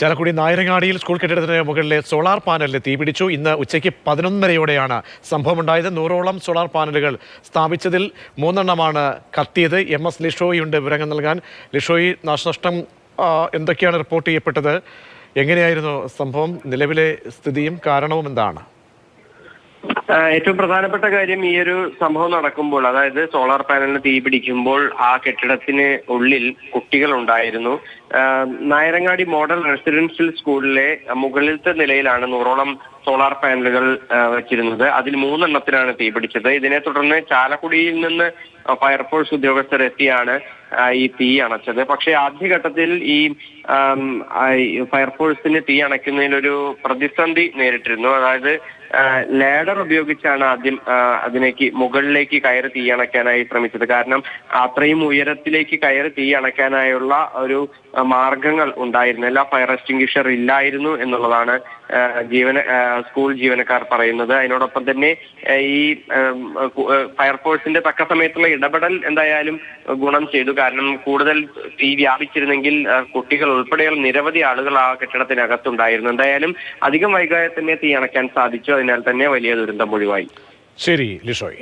Chalakudy നായരങ്ങാടിയിൽ school കെട്ടിടത്തിന് മുകളിലെ solar പാനലിന് തീപിടിച്ചു. ഇന്ന് ഉച്ചയ്ക്ക് 11:30-യോടെയാണ് സംഭവമുണ്ടായത്. 100ഓളം സോളാർ പാനലുകൾ സ്ഥാപിച്ചതിൽ 3 കത്തിയത്. MS ലിഷോയിയുണ്ട് വിവരങ്ങൾ നൽകാൻ. ലിഷോയി, നാശനഷ്ടം എന്തൊക്കെയാണ് റിപ്പോർട്ട് ചെയ്യപ്പെട്ടത്? എങ്ങനെയായിരുന്നു സംഭവം? നിലവിലെ സ്ഥിതിയും കാരണവും എന്താണ്? ഏറ്റവും പ്രധാനപ്പെട്ട കാര്യം, ഈ ഒരു സംഭവം നടക്കുമ്പോൾ, അതായത് സോളാർ പാനലിന് തീ പിടിക്കുമ്പോൾ ആ കെട്ടിടത്തിന് ഉള്ളിൽ കുട്ടികൾ ഉണ്ടായിരുന്നു. നായരങ്ങാടി മോഡൽ റെസിഡൻഷ്യൽ സ്കൂളിലെ മുകളിലത്തെ നിലയിലാണ് 100ഓളം സോളാർ പാനലുകൾ വെച്ചിരുന്നത്. അതിൽ 3 തീ പിടിച്ചത്. ഇതിനെ തുടർന്ന് ചാലക്കുടിയിൽ നിന്ന് ഫയർഫോഴ്സ് ഉദ്യോഗസ്ഥർ എത്തിയാണ് ഈ തീ അണച്ചത്. പക്ഷേ ആദ്യഘട്ടത്തിൽ ഈ ഫയർഫോഴ്സിന് തീ അണയ്ക്കുന്നതിലൊരു പ്രതിസന്ധി നേരിട്ടിരുന്നു. അതായത് ലാഡർ ഉപയോഗിച്ചാണ് ആദ്യം മുകളിലേക്ക് കയറി തീ അണയ്ക്കാനായി ശ്രമിച്ചത്. കാരണം അത്രയും ഉയരത്തിലേക്ക് കയറി തീ അണയ്ക്കാനായുള്ള ഒരു മാർഗങ്ങൾ ഉണ്ടായിരുന്നില്ല. ഫയർ എക്സ്റ്റിംഗ്വിഷർ ഇല്ലായിരുന്നു എന്നുള്ളതാണ് സ്കൂൾ ജീവനക്കാർ പറയുന്നത്. അതിനോടൊപ്പം തന്നെ ഈ ഫയർഫോഴ്സിന്റെ തക്ക സമയത്തുള്ള ഇടപെടൽ എന്തായാലും ഗുണം ചെയ്തു. കാരണം കൂടുതൽ തീ വ്യാപിച്ചിരുന്നെങ്കിൽ കുട്ടികൾ ഉൾപ്പെടെയുള്ള നിരവധി ആളുകൾ ആ കെട്ടിടത്തിനകത്തുണ്ടായിരുന്നു. എന്തായാലും അധികം വൈകാതെ തന്നെ തീ അണയ്ക്കാൻ സാധിച്ചു. അതിനാൽ തന്നെ വലിയ ദുരന്തം ഒഴിവായി. ശരി ലിഷോയ്.